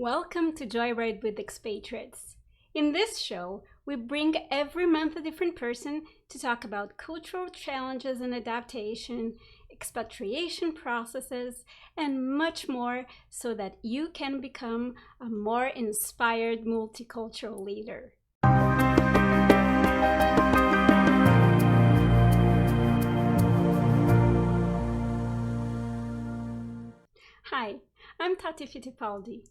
Welcome to Joyride with Expatriates. In this show, we bring every month a different person to talk about cultural challenges and adaptation, expatriation processes, and much more so that you can become a more inspired multicultural leader. Hi, I'm Tati Fittipaldi.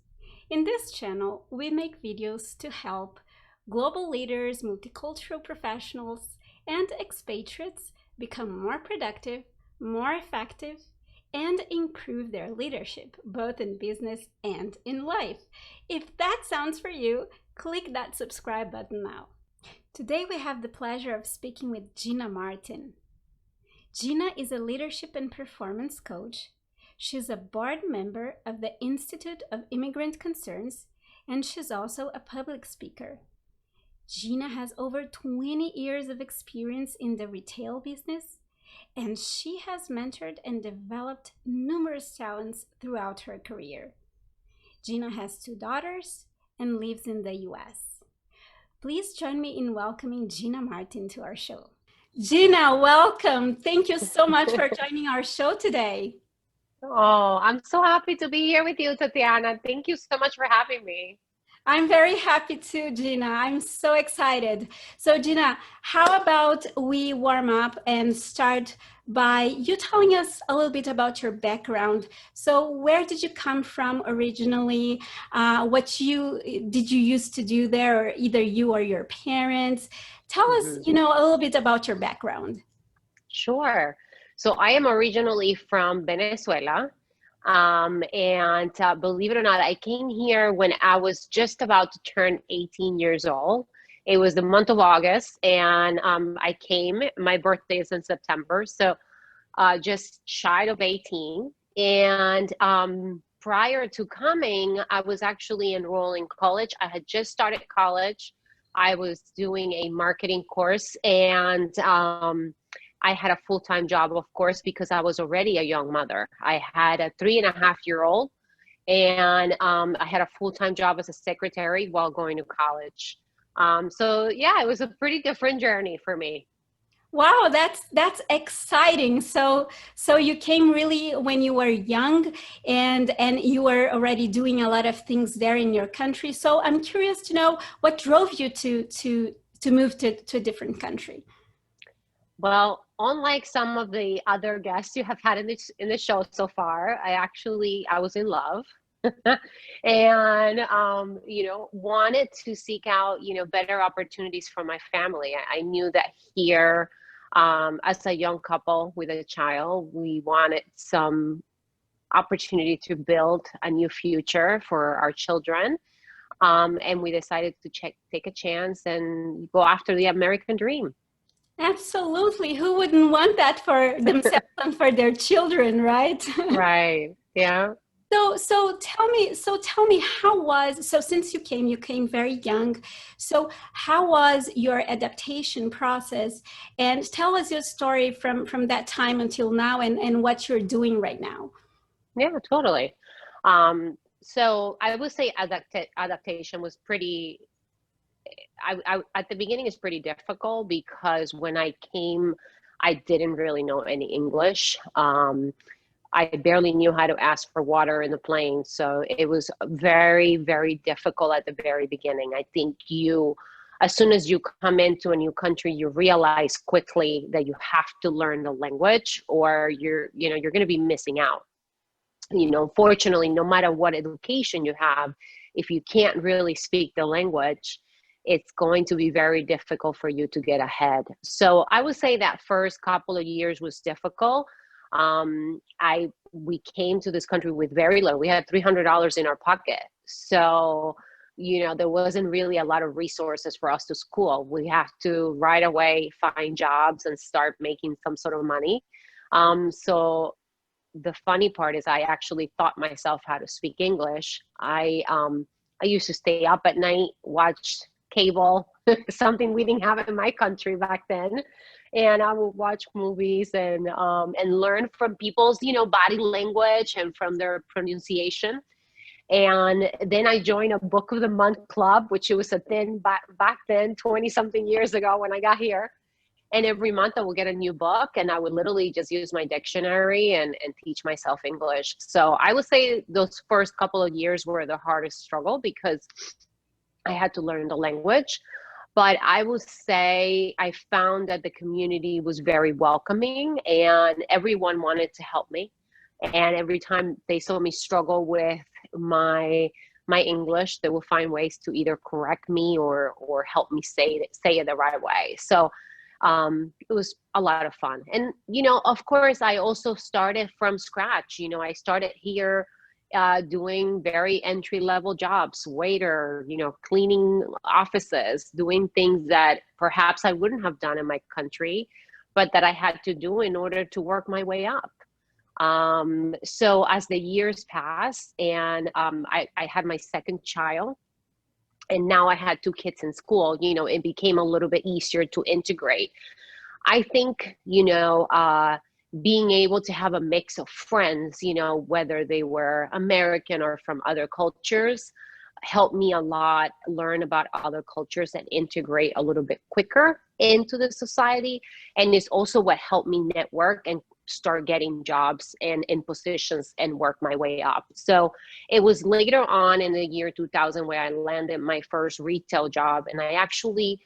In this channel, we make videos to help global leaders, multicultural professionals, and expatriates become more productive, more effective, and improve their leadership, both in business and in life. If that sounds for you, click that subscribe button now. Today we have the pleasure of speaking with Gina Martin. Gina is a leadership and performance coach. She's a board member of the Institute of Immigrant Concerns, and she's also a public speaker. Gina has over 20 years of experience in the retail business, and she has mentored and developed numerous talents throughout her career. Gina has 2 daughters and lives in the US. Please join me in welcoming Gina Martin to our show. Gina, welcome. Thank you so much for joining our show today. Oh, I'm so happy to be here with you, Tatiana. Thank you so much for having me. I'm very happy too, Gina. I'm so excited. So, Gina, how about we warm up and start by you telling us a little bit about your background. So, where did you come from originally? What did you used to do there, or either you or your parents? Tell us, a little bit about your background. Sure. So I am originally from Venezuela. And believe it or not, I came here when I was just about to turn 18 years old. It was the month of August, and I came. My birthday is in September, so just shy of 18. And prior to coming, I was actually enrolled in college. I had just started college. I was doing a marketing course, and I had a full-time job, of course, because I was already a young mother. I had a 3.5-year-old, and I had a full-time job as a secretary while going to college. So yeah, it was a pretty different journey for me. Wow, that's exciting. So you came really when you were young, and you were already doing a lot of things there in your country. So I'm curious to know what drove you to move to a different country. Well, unlike some of the other guests you have had in the show so far, I was in love, and wanted to seek out better opportunities for my family. I knew that here, as a young couple with a child, we wanted some opportunity to build a new future for our children, and we decided to take a chance and go after the American dream. Absolutely. Who wouldn't want that for themselves and for their children, right? Right. Yeah. So tell me, so since you came very young. So how was your adaptation process? And tell us your story from that time until now, and what you're doing right now. Yeah, totally. So I would say adaptation was pretty, at the beginning it's pretty difficult because when I came, I didn't really know any English. I barely knew how to ask for water in the plane. So it was very, very difficult at the very beginning. I think as soon as you come into a new country, you realize quickly that you have to learn the language, or you're going to be missing out. Fortunately, no matter what education you have, if you can't really speak the language, it's going to be very difficult for you to get ahead. So I would say that first couple of years was difficult. We came to this country with very little. We had $300 in our pocket. So, there wasn't really a lot of resources for us to school. We have to right away find jobs and start making some sort of money. So the funny part is I actually taught myself how to speak English. I used to stay up at night, watch cable, something we didn't have in my country back then. And I would watch movies and learn from people's, body language and from their pronunciation. And then I joined a book of the month club, which it was a thing back then, 20 something years ago when I got here. And every month I would get a new book, and I would literally just use my dictionary and teach myself English. So I would say those first couple of years were the hardest struggle because I had to learn the language. But I would say I found that the community was very welcoming and everyone wanted to help me. And every time they saw me struggle with my English, they would find ways to either correct me or help me say it the right way. So it was a lot of fun. And, of course, I also started from scratch. I started here doing very entry level jobs, waiter, cleaning offices, doing things that perhaps I wouldn't have done in my country, but that I had to do in order to work my way up. So as the years passed and I had my second child, and now I had two kids in school, it became a little bit easier to integrate. I think, being able to have a mix of friends, whether they were American or from other cultures, helped me a lot learn about other cultures and integrate a little bit quicker into the society. And it's also what helped me network and start getting jobs and in positions and work my way up. So it was later on in the year 2000 where I landed my first retail job, and I actually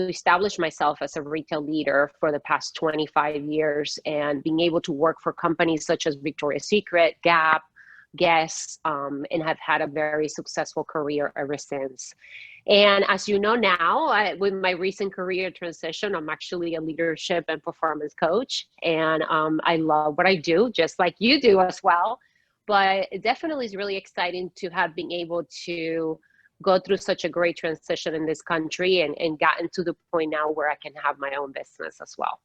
established myself as a retail leader for the past 25 years, and being able to work for companies such as Victoria's Secret, Gap, Guess, and have had a very successful career ever since. And as you know now, with my recent career transition, I'm actually a leadership and performance coach. And I love what I do, just like you do as well. But it definitely is really exciting to have been able to go through such a great transition in this country and gotten to the point now where I can have my own business as well.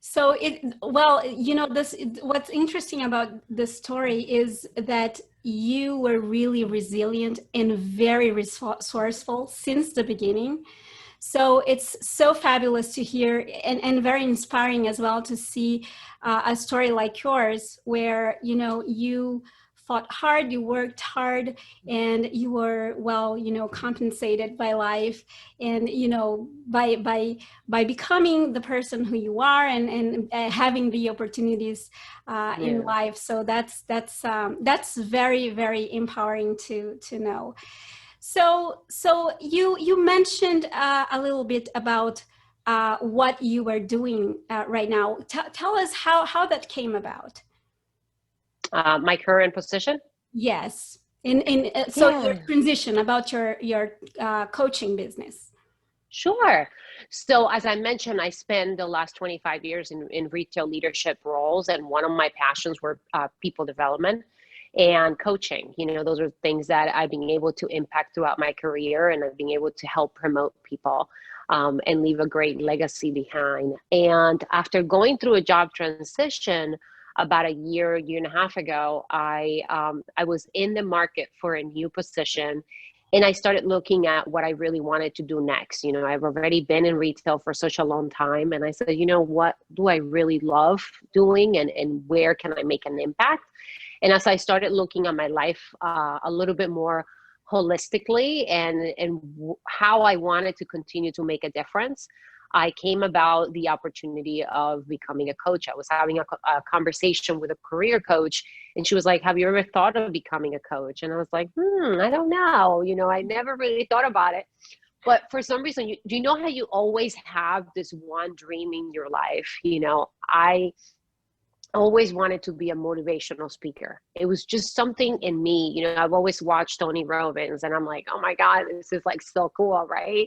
So what's interesting about this story is that you were really resilient and very resourceful since the beginning. So it's so fabulous to hear and very inspiring as well to see a story like yours where, you fought hard, you worked hard, and you were compensated by life, and by becoming the person who you are and having the opportunities in life. So that's very, very empowering to know. So you mentioned a little bit about what you were doing right now. Tell us how that came about. My current position? Yes. Your transition about your coaching business. Sure. So as I mentioned, I spent the last 25 years in retail leadership roles, and one of my passions were people development and coaching. Those are things that I've been able to impact throughout my career, and I've been able to help promote people and leave a great legacy behind. And after going through a job transition about a year and a half ago, I was in the market for a new position, and I started looking at what I really wanted to do next. I've already been in retail for such a long time, and I said, what do I really love doing, and where can I make an impact? And as I started looking at my life a little bit more holistically and how I wanted to continue to make a difference, I came about the opportunity of becoming a coach. I was having a conversation with a career coach, and she was like, have you ever thought of becoming a coach? And I was like, I don't know. I never really thought about it. But for some reason, do you know how you always have this one dream in your life? I always wanted to be a motivational speaker. It was just something in me. I've always watched Tony Robbins, and I'm like, oh my God, this is like so cool, right?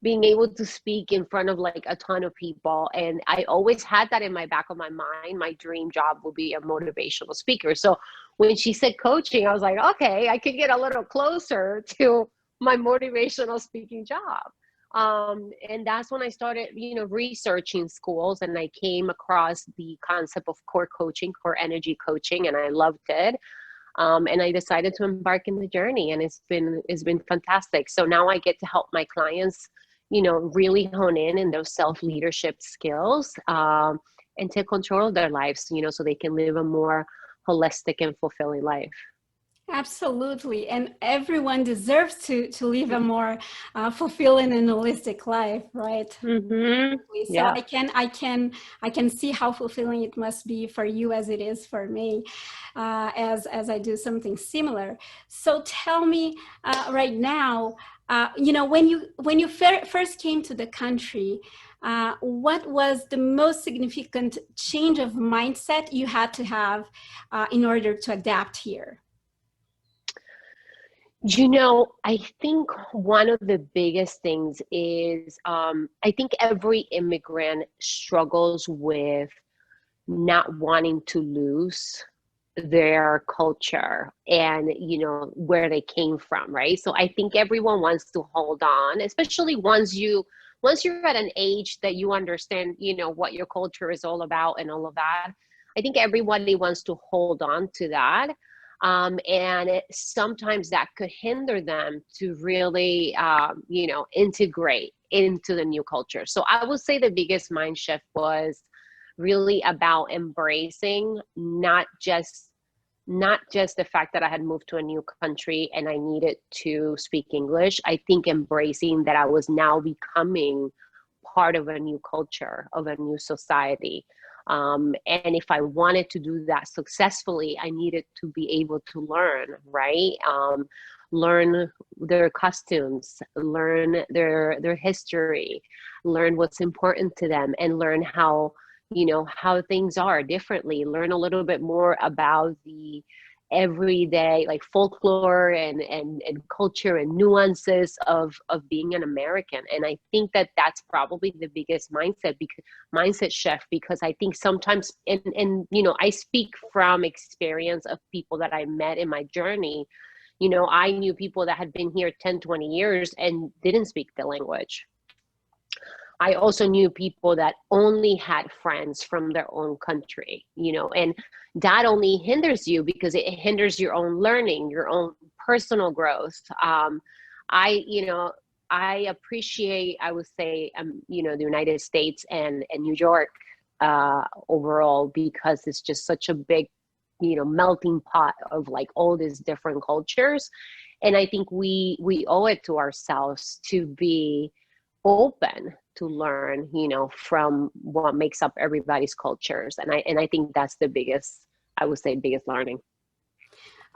Being able to speak in front of like a ton of people. And I always had that in my back of my mind. My dream job would be a motivational speaker. So when she said coaching, I was like, okay, I could get a little closer to my motivational speaking job. And that's when I started, researching schools, and I came across the concept of core energy coaching, and I loved it. And I decided to embark in the journey, and it's been fantastic. So now I get to help my clients, really hone in those self-leadership skills, and take control of their lives, so they can live a more holistic and fulfilling life. Absolutely, and everyone deserves to live a more fulfilling and holistic life, right? Mm-hmm. So Yeah. I can see how fulfilling it must be for you as it is for me, as I do something similar. So tell me right now, when you first came to the country, what was the most significant change of mindset you had to have in order to adapt here? I think one of the biggest things is I think every immigrant struggles with not wanting to lose their culture and where they came from, right? So I think everyone wants to hold on, especially once you're at an age that you understand what your culture is all about and all of that. I think everybody wants to hold on to that, and sometimes that could hinder them to really integrate into the new culture. So I would say the biggest mind shift was really about embracing not just the fact that I had moved to a new country and I needed to speak English. I think embracing that I was now becoming part of a new culture, of a new society. And if I wanted to do that successfully, I needed to be able to learn, right? Learn their customs, learn their history, learn what's important to them, and learn how things are differently, learn a little bit more about the everyday like folklore and culture and nuances of being an American. And I think that that's probably the biggest mindset shift, because I think sometimes, and I speak from experience of people that I met in my journey. I knew people that had been here 10, 20 years and didn't speak the language. I also knew people that only had friends from their own country, and that only hinders you because it hinders your own learning, your own personal growth. I appreciate, I would say, the United States and New York overall, because it's just such a big, melting pot of like all these different cultures. And I think we owe it to ourselves to be open to learn, from what makes up everybody's cultures. And I think that's the biggest, I would say, biggest learning.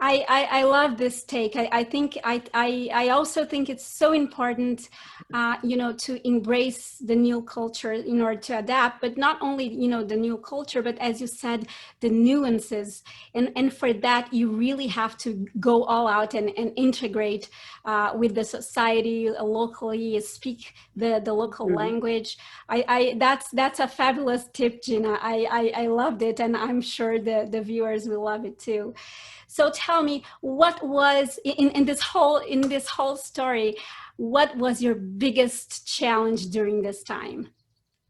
I love this take. I think I also think it's so important, to embrace the new culture in order to adapt, but not only, the new culture, but as you said, the nuances. And for that, you really have to go all out and integrate with the society locally, speak the local Mm-hmm. language. That's a fabulous tip, Gina. I loved it, and I'm sure the viewers will love it too. So tell me, what was in this whole story, what was your biggest challenge during this time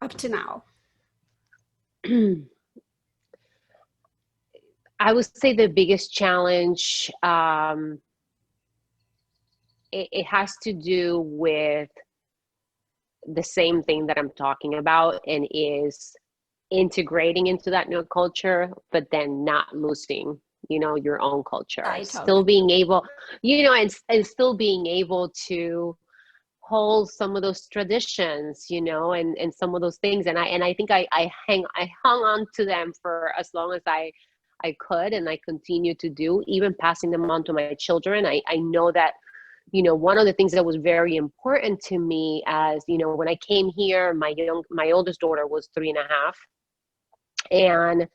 up to now? I would say the biggest challenge, it has to do with the same thing that I'm talking about, and is integrating into that new culture, but then not losing, your own culture. I Still totally. being able, and still being able to hold some of those traditions, and some of those things. And I think I hung on to them for as long as I could, and I continue to do, even passing them on to my children. I know that, one of the things that was very important to me, as when I came here, my oldest daughter was 3.5, and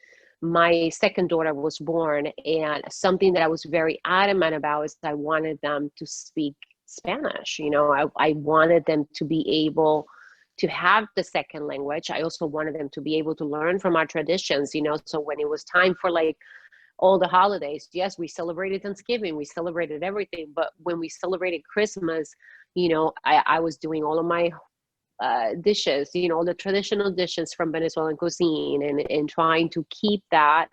my second daughter was born. And something that I was very adamant about is I wanted them to speak Spanish. I wanted them to be able to have the second language. I also wanted them to be able to learn from our traditions, so when it was time for like all the holidays, yes, we celebrated Thanksgiving, we celebrated everything, but when we celebrated Christmas, I was doing all of my dishes, all the traditional dishes from Venezuelan cuisine, and trying to keep that,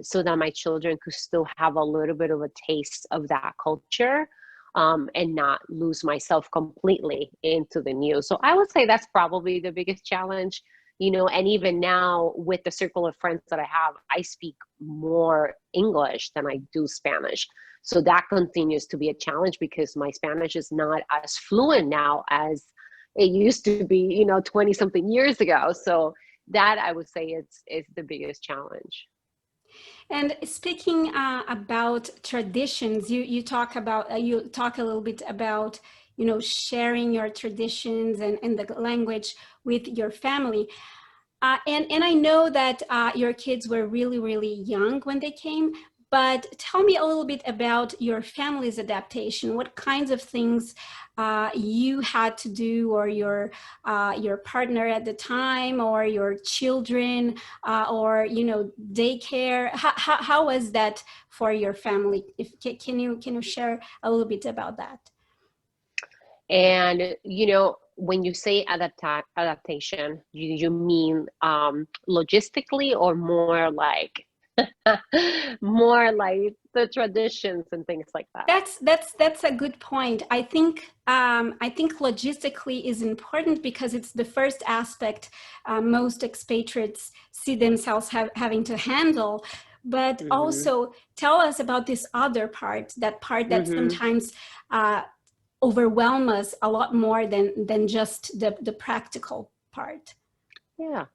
so that my children could still have a little bit of a taste of that culture, and not lose myself completely into the new. So I would say that's probably the biggest challenge, and even now with the circle of friends that I have, I speak more English than I do Spanish. So that continues to be a challenge because my Spanish is not as fluent now as it used to be, 20 something years ago. So that I would say is the biggest challenge. And speaking about traditions, you talk about you talk a little bit about sharing your traditions and the language with your family. And I know that your kids were really, really young when they came, but tell me a little bit about your family's adaptation. What kinds of things you had to do, or your partner at the time, or your children, or daycare. How was that for your family? Can you share a little bit about that? And, when you say adaptation, you mean logistically, or more like more like the traditions and things like that? That's a good point. I think logistically is important because it's the first aspect most expatriates see themselves having to handle. But also tell us about this other part, that sometimes overwhelm us a lot more than just the practical part. Yeah.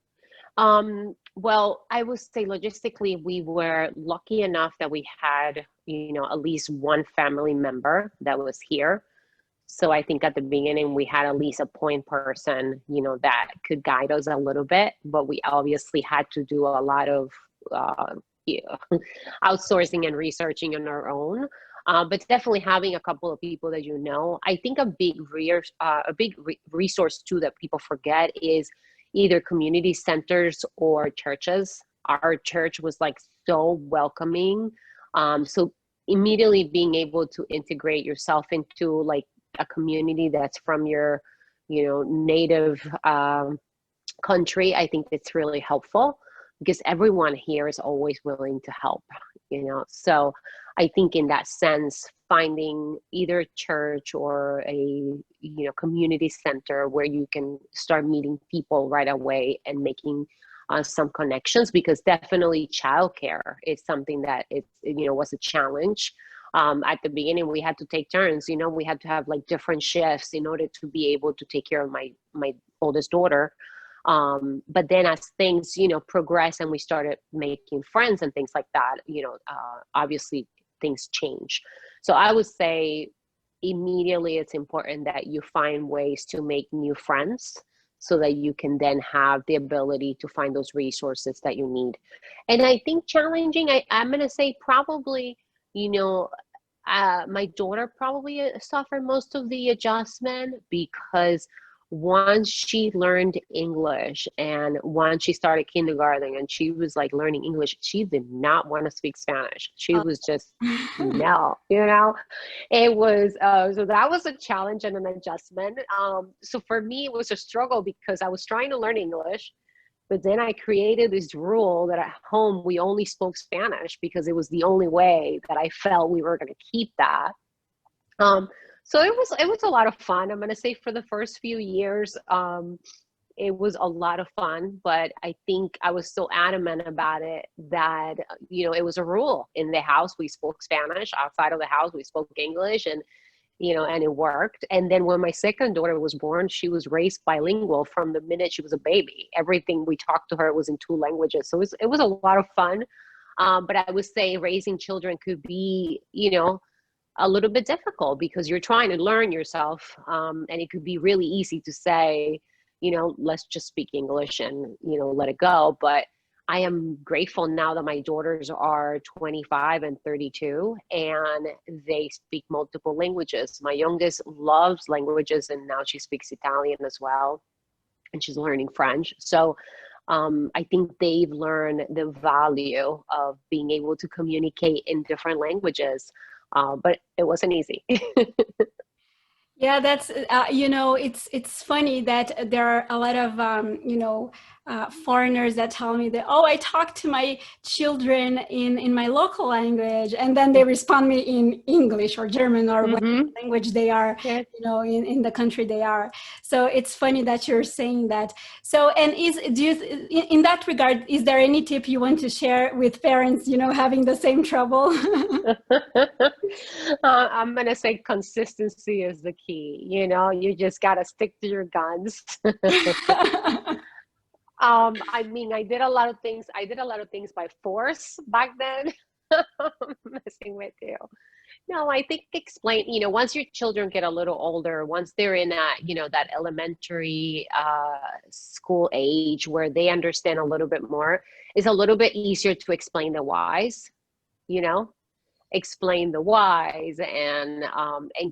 Well, I would say logistically, we were lucky enough that we had, at least one family member that was here. So I think at the beginning we had at least a point person, that could guide us a little bit, but we obviously had to do a lot of outsourcing and researching on our own. But definitely having a couple of people that I think a big resource too that people forget is either community centers or churches. Our church was like so welcoming. So immediately being able to integrate yourself into like a community that's from your, native country, I think it's really helpful because everyone here is always willing to help, So I think in that sense, finding either a church or a community center where you can start meeting people right away and making some connections, because definitely childcare is something that was a challenge. At the beginning, we had to take turns. We had to have like different shifts in order to be able to take care of my oldest daughter. But then as things, progress and we started making friends and things like that, obviously things change. So I would say immediately it's important that you find ways to make new friends so that you can then have the ability to find those resources that you need. And I think challenging, I'm going to say probably, my daughter probably suffered most of the adjustment because once she learned English and once she started kindergarten and she was like learning English, she did not want to speak Spanish. She was just, no, it was, so that was a challenge and an adjustment. So for me, it was a struggle because I was trying to learn English, but then I created this rule that at home we only spoke Spanish because it was the only way that I felt we were going to keep that. So it was a lot of fun. I'm going to say for the first few years, it was a lot of fun, but I think I was so adamant about it that, it was a rule. In the house, we spoke Spanish. Outside of the house, we spoke English, and it worked. And then when my second daughter was born, she was raised bilingual from the minute she was a baby. Everything we talked to her was in 2 languages. So it was a lot of fun. But I would say raising children could be, a little bit difficult because you're trying to learn yourself. And it could be really easy to say, let's just speak English and, let it go. But I am grateful now that my daughters are 25 and 32 and they speak multiple languages. My youngest loves languages and now she speaks Italian as well. And she's learning French. So I think they've learned the value of being able to communicate in different languages. But it wasn't easy. Yeah, that's it's funny that there are a lot of foreigners that tell me that, oh, I talk to my children in my local language, and then they respond me in English or German or whatever Mm-hmm. language they are, Yeah. in the country they are. So it's funny that you're saying that. So, and in that regard, is there any tip you want to share with parents, having the same trouble? I'm gonna say consistency is the key. You just gotta stick to your guns. I mean, I did a lot of things. I did a lot of things by force back then. Messing with you. No, I think once your children get a little older, once they're in that elementary school age where they understand a little bit more, it's a little bit easier to explain the whys, you know, explain the whys and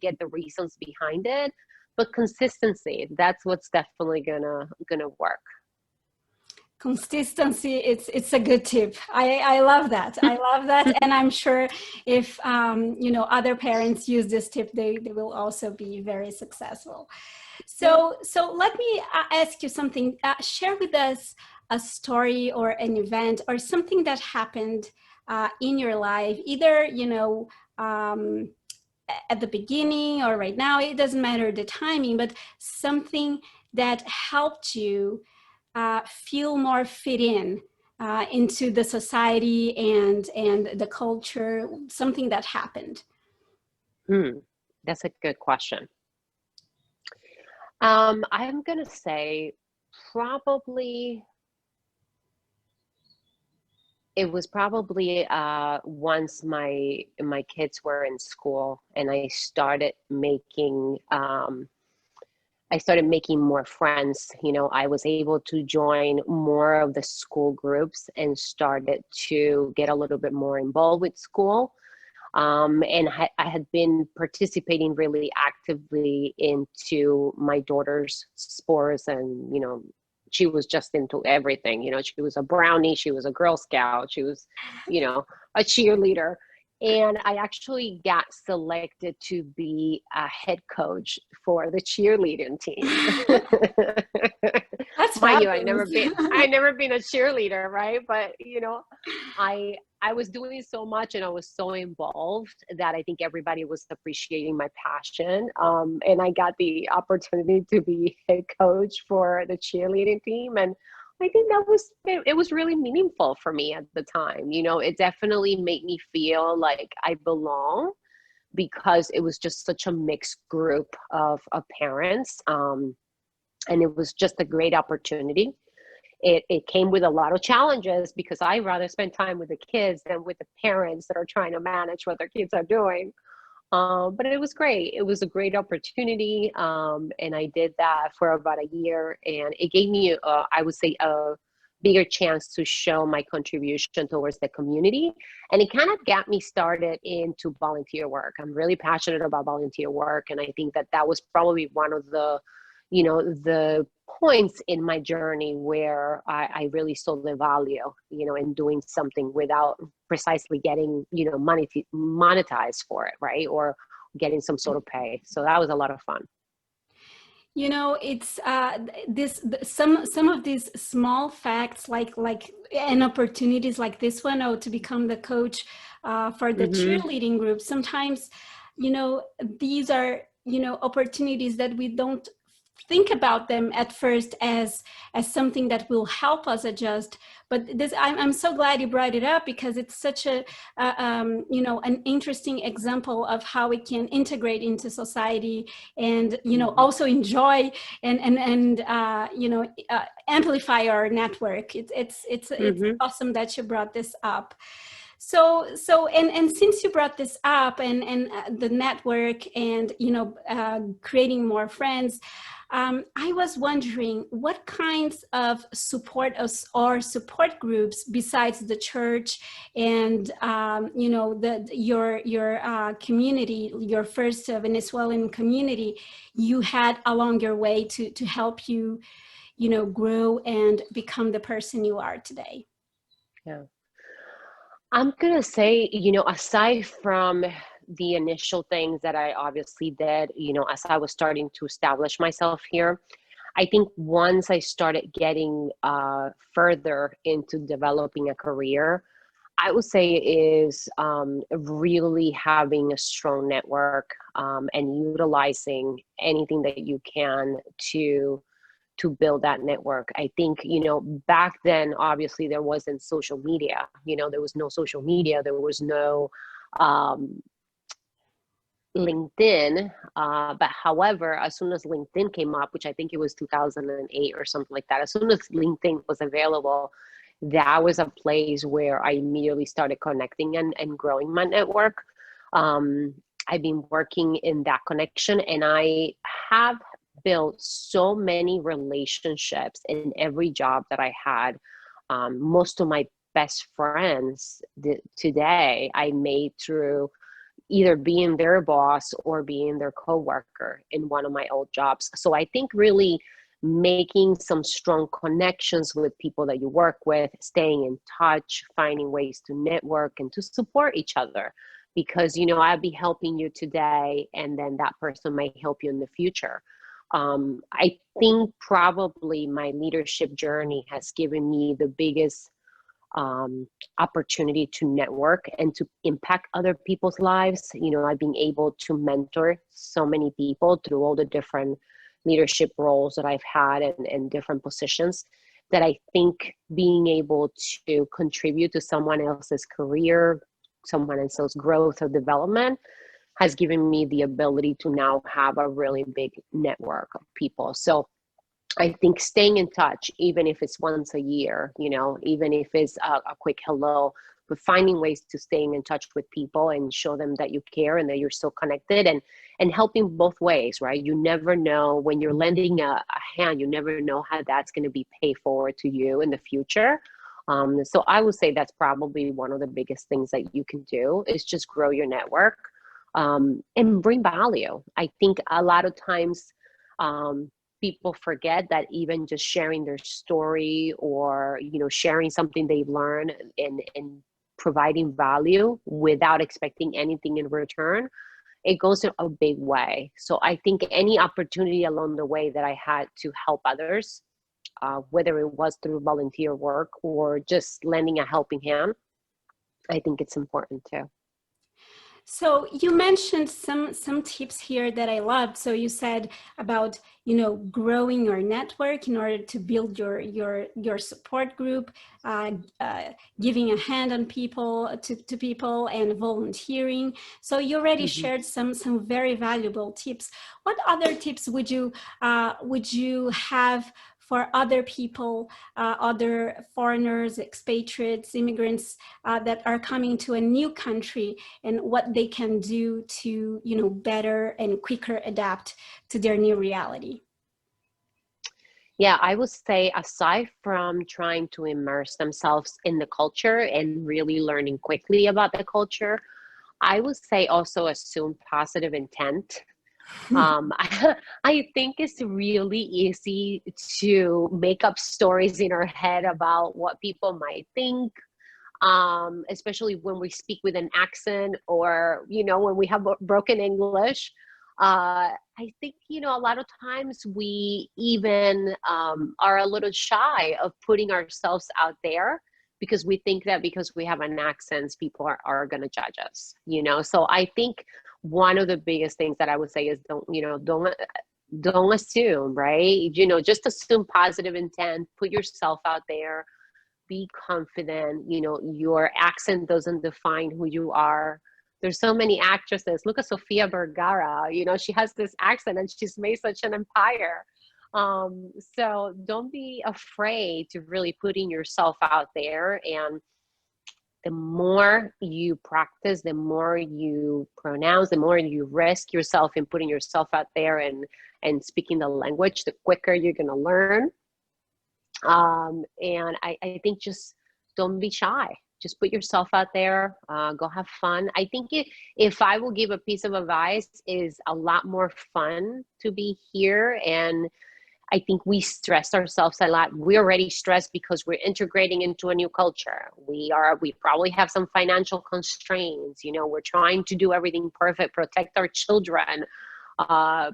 get the reasons behind it. But consistency, that's what's definitely gonna work. Consistency, it's a good tip. I love that. I love that, and I'm sure if other parents use this tip, they will also be very successful. Yeah. So let me ask you something. Share with us a story or an event or something that happened in your life, either um, at the beginning or right now. It doesn't matter the timing, but something that helped you feel more fit in into the society and the culture. Something that happened. Hmm. That's a good question. I'm gonna say probably it was probably once my kids were in school and I started making more friends. I was able to join more of the school groups and started to get a little bit more involved with school. And I had been participating really actively into my daughter's sports, and she was just into everything. She was a brownie, she was a Girl Scout, she was a cheerleader, and I actually got selected to be a head coach for the cheerleading team. That's Mind you, fabulous. I never been a cheerleader, right? But I was doing so much and I was so involved that I think everybody was appreciating my passion. And I got the opportunity to be head coach for the cheerleading team. And I think it was really meaningful for me at the time. It definitely made me feel like I belong because it was just such a mixed group of parents. And it was just a great opportunity. It came with a lot of challenges because I rather spend time with the kids than with the parents that are trying to manage what their kids are doing. But it was great. It was a great opportunity. And I did that for about a year. And it gave me, I would say, a bigger chance to show my contribution towards the community. And it kind of got me started into volunteer work. I'm really passionate about volunteer work. And I think that was probably one of the points in my journey where I really saw the value, in doing something without precisely getting, money to monetize for it, right? Or getting some sort of pay. So that was a lot of fun. It's some of these small facts, like and opportunities like this one, or to become the coach for the Mm-hmm. cheerleading group. Sometimes, these are opportunities that we don't think about them at first as something that will help us adjust. But I'm so glad you brought it up, because it's such an interesting example of how we can integrate into society, and Mm-hmm. also enjoy and amplify our network. It's Mm-hmm. awesome that you brought this up. So since you brought this up, and the network, and creating more friends, I was wondering what kinds of or support groups besides the church and your community, your first Venezuelan community, you had along your way to help you grow and become the person you are today. Yeah. I'm gonna say, aside from the initial things that I obviously did, as I was starting to establish myself here, I think once I started getting further into developing a career, I would say is really having a strong network and utilizing anything that you can to build that network. I think, back then, obviously there wasn't social media, there was no social media, there was no LinkedIn. But however, as soon as LinkedIn came up, which I think it was 2008 or something like that, as soon as LinkedIn was available, that was a place where I immediately started connecting and growing my network. I've been working in that connection, and I have built so many relationships in every job that I had. Most of my best friends today I made through either being their boss or being their coworker in one of my old jobs. So I think really making some strong connections with people that you work with, staying in touch, finding ways to network and to support each other. Because, I'll be helping you today, and then that person might help you in the future. I think probably my leadership journey has given me the biggest opportunity to network and to impact other people's lives. I've been able to mentor so many people through all the different leadership roles that I've had and different positions, that I think being able to contribute to someone else's career, someone else's growth or development, has given me the ability to now have a really big network of people. So I think staying in touch, even if it's once a year, even if it's a quick hello, but finding ways to staying in touch with people and show them that you care and that you're still connected, and helping both ways, right? You never know when you're lending a hand, you never know how that's going to be paid forward to you in the future. So I would say that's probably one of the biggest things that you can do, is just grow your network and bring value. I think a lot of times, people forget that even just sharing their story or, sharing something they've learned and providing value without expecting anything in return, it goes a big way. So I think any opportunity along the way that I had to help others, whether it was through volunteer work or just lending a helping hand, I think it's important too. So you mentioned some tips here that I loved. So you said about, growing your network in order to build your support group, giving a hand on people to people, and volunteering. So you already shared some very valuable tips. What other tips would you have for other people, other foreigners, expatriates, immigrants that are coming to a new country, and what they can do to, better and quicker adapt to their new reality? Yeah, I would say, aside from trying to immerse themselves in the culture and really learning quickly about the culture, I would say also assume positive intent. I think it's really easy to make up stories in our head about what people might think, especially when we speak with an accent, or, when we have broken English. I think, a lot of times we even are a little shy of putting ourselves out there, because we think that because we have an accent, people are going to judge us, So I think one of the biggest things that I would say is don't assume, right? Just assume positive intent, put yourself out there, be confident. Your accent doesn't define who you are. There's so many actresses. Look at Sofia Vergara. She has this accent and she's made such an empire. So don't be afraid to really putting yourself out there. And the more you practice, the more you pronounce, the more you risk yourself in putting yourself out there and speaking the language, the quicker you're going to learn. And I think just don't be shy. Just put yourself out there, go have fun. I think if I will give a piece of advice, is a lot more fun to be here. And I think we stress ourselves a lot. We're already stressed because we're integrating into a new culture. We probably have some financial constraints. We're trying to do everything perfect, protect our children,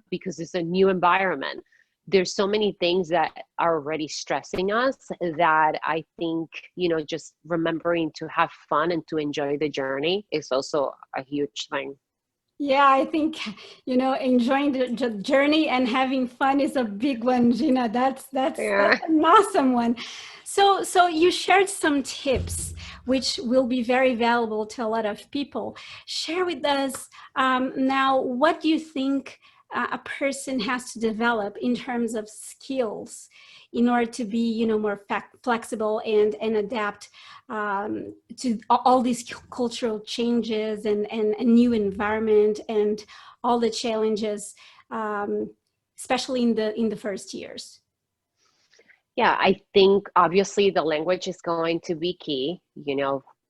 because it's a new environment. There's so many things that are already stressing us that I think, just remembering to have fun and to enjoy the journey is also a huge thing. Yeah, I think, enjoying the journey and having fun is a big one, Gina. That's Yeah. an awesome one. So you shared some tips which will be very valuable to a lot of people. Share with us now, what do you think a person has to develop in terms of skills in order to be, more flexible and adapt to all these cultural changes and a new environment and all the challenges, especially in the first years? Yeah, I think obviously the language is going to be key,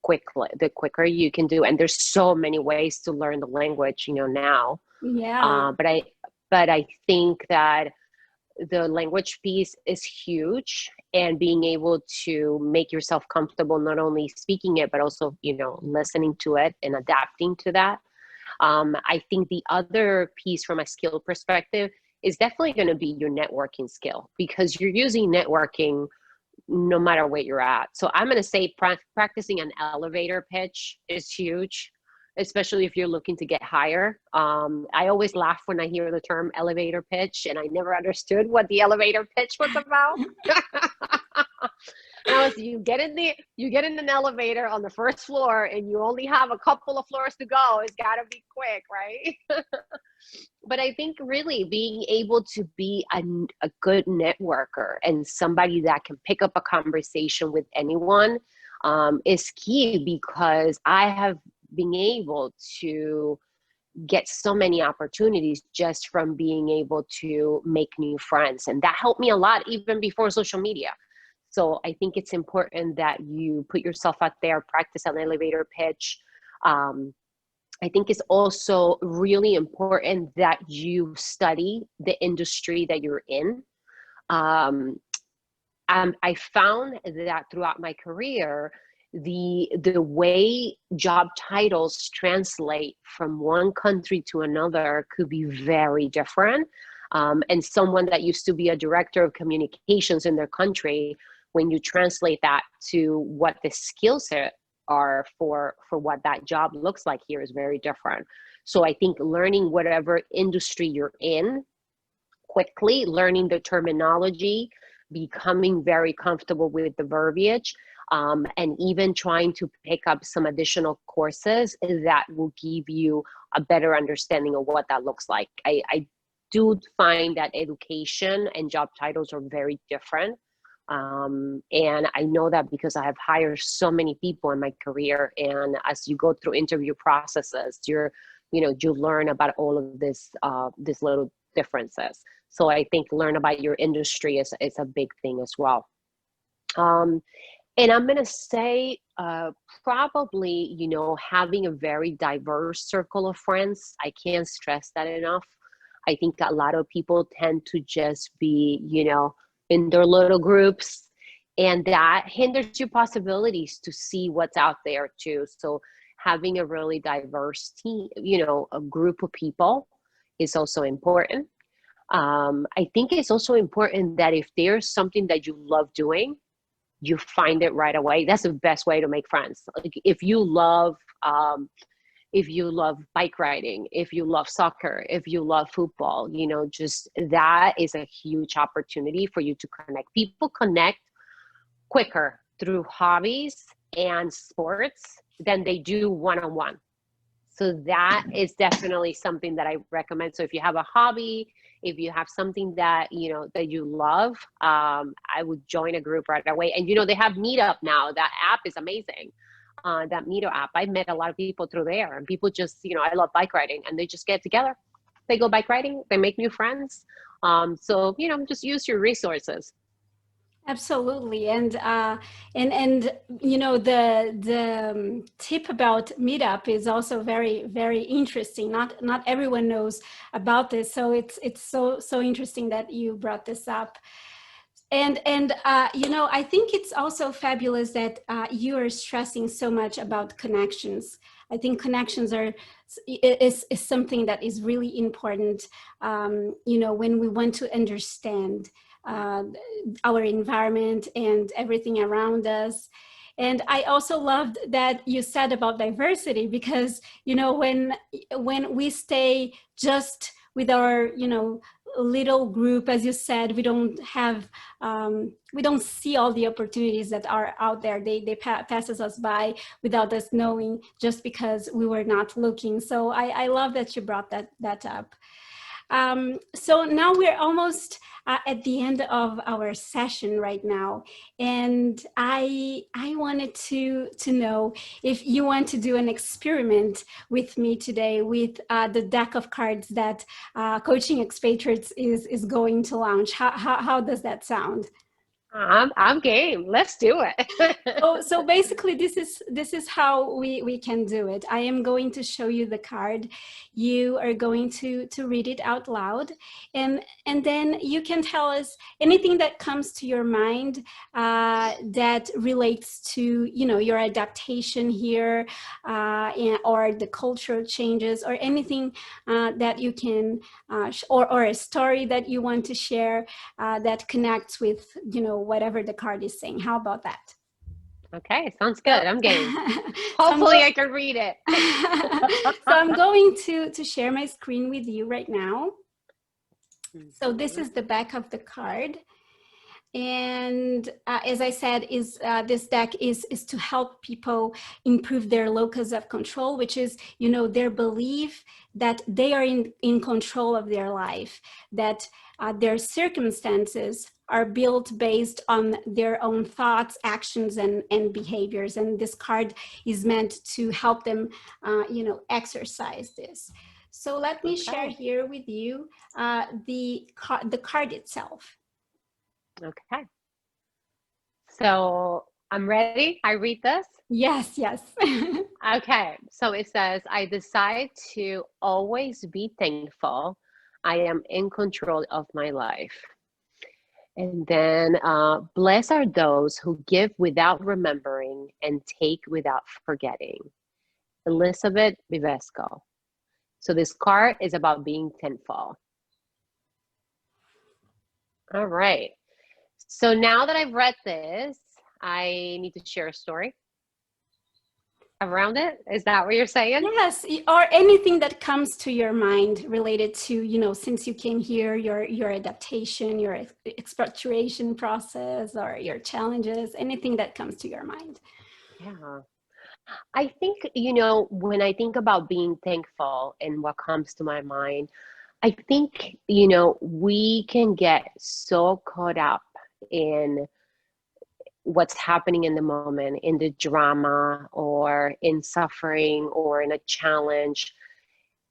quickly, the quicker you can do. And there's so many ways to learn the language, now. Yeah. But I think that the language piece is huge, and being able to make yourself comfortable, not only speaking it, but also, listening to it and adapting to that. I think the other piece from a skill perspective is definitely going to be your networking skill, because you're using networking no matter where you're at. So I'm going to say practicing an elevator pitch is huge, especially if you're looking to get higher. I always laugh when I hear the term elevator pitch, and I never understood what the elevator pitch was about. And I was, you get in an elevator on the first floor and you only have a couple of floors to go. It's got to be quick, right? But I think really being able to be a good networker and somebody that can pick up a conversation with anyone is key, because I have been able to get so many opportunities just from being able to make new friends. And that helped me a lot even before social media. So I think it's important that you put yourself out there, practice an elevator pitch. I think it's also really important that you study the industry that you're in. I found that throughout my career, the way job titles translate from one country to another could be very different. And someone that used to be a director of communications in their country, when you translate that to what the skill set are for what that job looks like here is very different. So I think learning whatever industry you're in quickly, learning the terminology, becoming very comfortable with the verbiage, and even trying to pick up some additional courses that will give you a better understanding of what that looks like. I do find that education and job titles are very different. And I know that because I have hired so many people in my career. And as you go through interview processes, you learn about all of these little differences. So I think learn about your industry is a big thing as well. And I'm going to say probably, having a very diverse circle of friends. I can't stress that enough. I think a lot of people tend to just be, in their little groups, and that hinders your possibilities to see what's out there too. So having a really diverse team, a group of people is also important. I think it's also important that if there's something that you love doing, you find it right away. That's the best way to make friends. Like if you love bike riding, if you love soccer, if you love football, just that is a huge opportunity for you to connect. People connect quicker through hobbies and sports than they do one-on-one. So that is definitely something that I recommend. So if you have a hobby, if you have something that, that you love, I would join a group right away. And, they have Meetup now. That app is amazing. That Meetup app. I met a lot of people through there, and people just, I love bike riding, and they just get together. They go bike riding, they make new friends. So, just use your resources. Absolutely, and you know the tip about meetup is also very interesting. Not everyone knows about this, so it's so interesting that you brought this up. And you know, I think it's also fabulous that you are stressing so much about connections. I think connections is something that is really important. You know, when we want to understand uh, our environment and everything around us. And I also loved that you said about diversity, because you know, when we stay just with our, you know, little group, as you said, we don't have we don't see all the opportunities that are out there. They passes us by without us knowing, just because we were not looking. So I love that you brought that up. So now we're almost at the end of our session right now, and I wanted to know if you want to do an experiment with me today with the deck of cards that Coaching Expatriates is going to launch. How does that sound? I'm game. Let's do it. So basically, this is how we can do it. I am going to show you the card. You are going to read it out loud, and then you can tell us anything that comes to your mind that relates to, you know, your adaptation here, or the cultural changes, or anything that you can or a story that you want to share that connects with, you know, whatever the card is saying. How about that? Okay, sounds So, good. I'm game. so I'm Hopefully I can read it. so I'm going to share my screen with you right now. So this Mhm. is the back of the card. And as I said, is this deck is to help people improve their locus of control, which is, you know, their belief that they are in control of their life, that their circumstances are built based on their own thoughts, actions, and behaviors. And this card is meant to help them, you know, exercise this. So let me share Okay. here with you the card itself. Okay. So I'm ready. I read this. Yes, yes. Okay. So it says, I decide to always be thankful. I am in control of my life. And then, blessed are those who give without remembering and take without forgetting. Elizabeth Vivesco. So this card is about being thankful. All right. So now that I've read this, I need to share a story around it. Is that what you're saying? Yes, or anything that comes to your mind related to, you know, since you came here, your adaptation, your expatriation process, or your challenges, anything that comes to your mind. Yeah. I think, when I think about being thankful and what comes to my mind, I think, we can get so caught up in what's happening in the moment, in the drama or in suffering or in a challenge.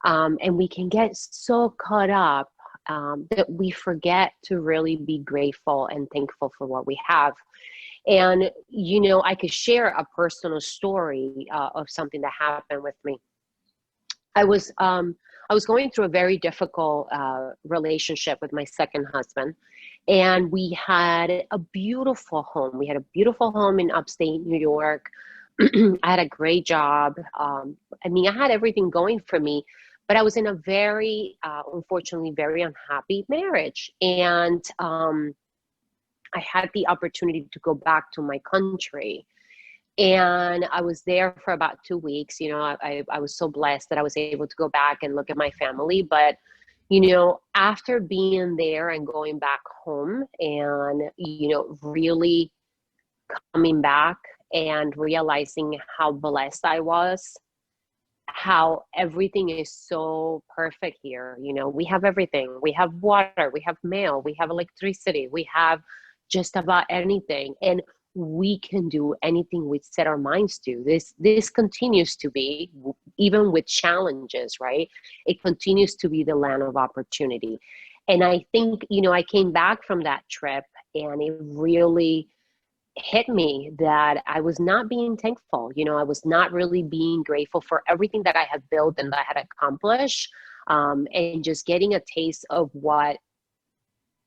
And we can get so caught up that we forget to really be grateful and thankful for what we have. And, I could share a personal story of something that happened with me. I was I was going through a very difficult relationship with my second husband, and we had a beautiful home. We had a beautiful home in upstate New York. I had a great job. I mean, I had everything going for me, but I was in a very, unfortunately, very unhappy marriage, and I had the opportunity to go back to my country, and I was there for about 2 weeks. I was so blessed that I was able to go back and look at my family. But, after being there and going back home and, really coming back and realizing how blessed I was, how everything is so perfect here. We have everything. We have water, we have mail, we have electricity, we have just about anything. And we can do anything we set our minds to. This continues to be, even with challenges, right? It continues to be the land of opportunity. And I think, I came back from that trip And it really hit me that I was not being thankful. You know, I was not really being grateful for everything that I had built and that I had accomplished, and just getting a taste of what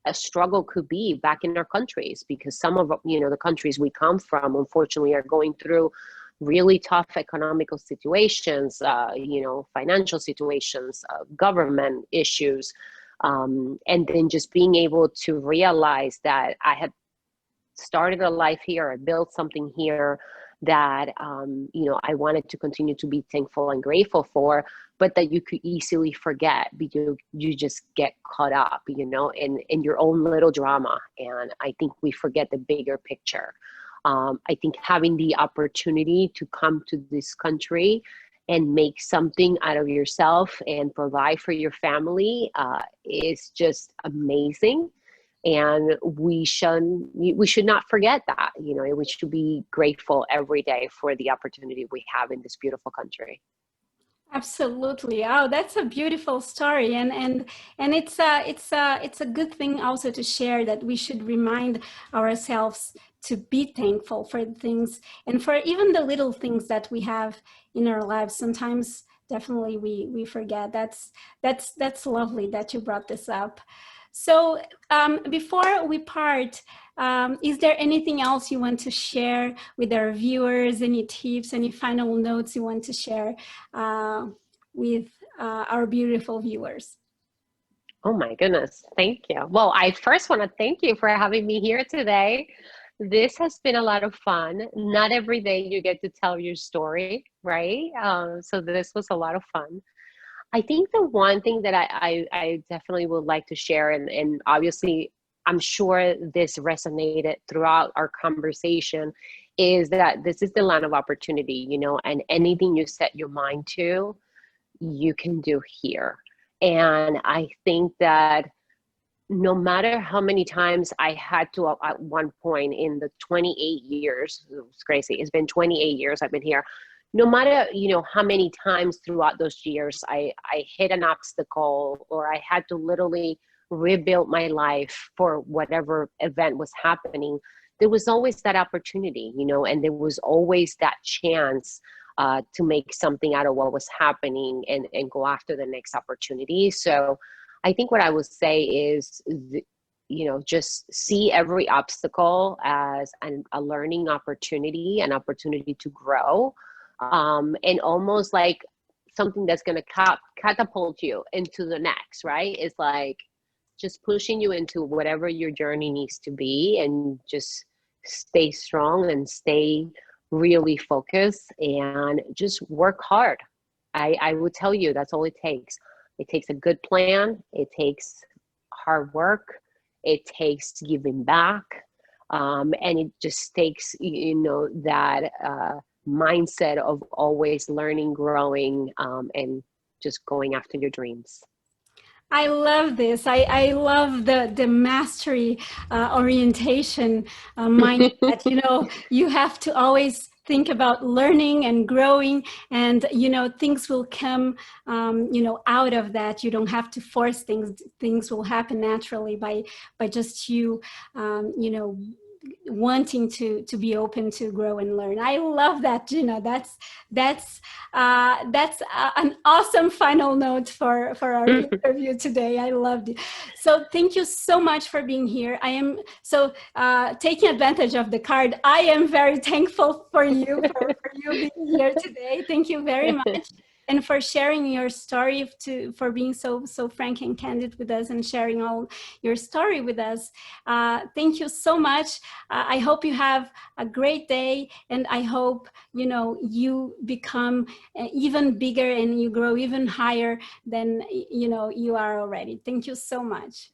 a struggle could be back in our countries, because some of the countries we come from, unfortunately, are going through really tough economical situations, financial situations, government issues, and then just being able to realize that I had started a life here, I built something here that I wanted to continue to be thankful and grateful for, but that you could easily forget because you just get caught up, in your own little drama. And I think we forget the bigger picture. I think having the opportunity to come to this country and make something out of yourself and provide for your family is just amazing. And we should not forget that. We should be grateful every day for the opportunity we have in this beautiful country. Absolutely. Oh, that's a beautiful story, and it's a good thing also to share, that we should remind ourselves to be thankful for the things, and for even the little things that we have in our lives. Sometimes definitely we forget. That's lovely that you brought this up. So before we part, is there anything else you want to share with our viewers? Any tips, any final notes you want to share with our beautiful viewers? Oh my goodness, thank you. Well, I first want to thank you for having me here today. This has been a lot of fun. Not every day you get to tell your story, right? So this was a lot of fun. I think the one thing that I definitely would like to share, and obviously I'm sure this resonated throughout our conversation, is that this is the land of opportunity, and anything you set your mind to, you can do here. And I think that no matter how many times I had to, at one point in the 28 years, it's crazy, it's been 28 years I've been here. No matter, how many times throughout those years I hit an obstacle, or I had to literally rebuild my life for whatever event was happening, there was always that opportunity, and there was always that chance to make something out of what was happening, and go after the next opportunity. So I think what I would say is, just see every obstacle as a learning opportunity, an opportunity to grow, and almost like something that's going to catapult you into the next, right? It's like just pushing you into whatever your journey needs to be, and just stay strong and stay really focused and just work hard. I would tell you that's all it takes. It takes a good plan. It takes hard work. It takes giving back. And it just takes, that mindset of always learning, growing, and just going after your dreams. I love this. I love the mastery orientation mindset. You have to always think about learning and growing, and things will come out of that. You don't have to force things. Things will happen naturally by just you wanting to be open to grow and learn. I love that, Gina. That's an awesome final note for our interview today. I loved it. So thank you so much for being here. I am so taking advantage of the card. I am very thankful for you for you being here today. Thank you very much. And for sharing your story, for being so frank and candid with us, and sharing all your story with us. Thank you so much. I hope you have a great day, and I hope you become even bigger, and you grow even higher than you are already. Thank you so much.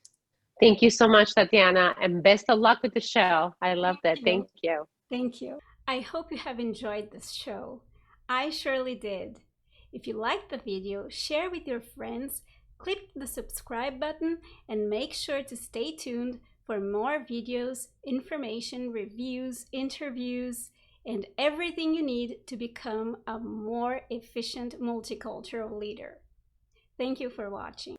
Thank you so much, Tatiana, and best of luck with the show. I loved it. Thank you. Thank you. I hope you have enjoyed this show. I surely did. If you liked the video, share with your friends, click the subscribe button, and make sure to stay tuned for more videos, information, reviews, interviews, and everything you need to become a more efficient multicultural leader. Thank you for watching.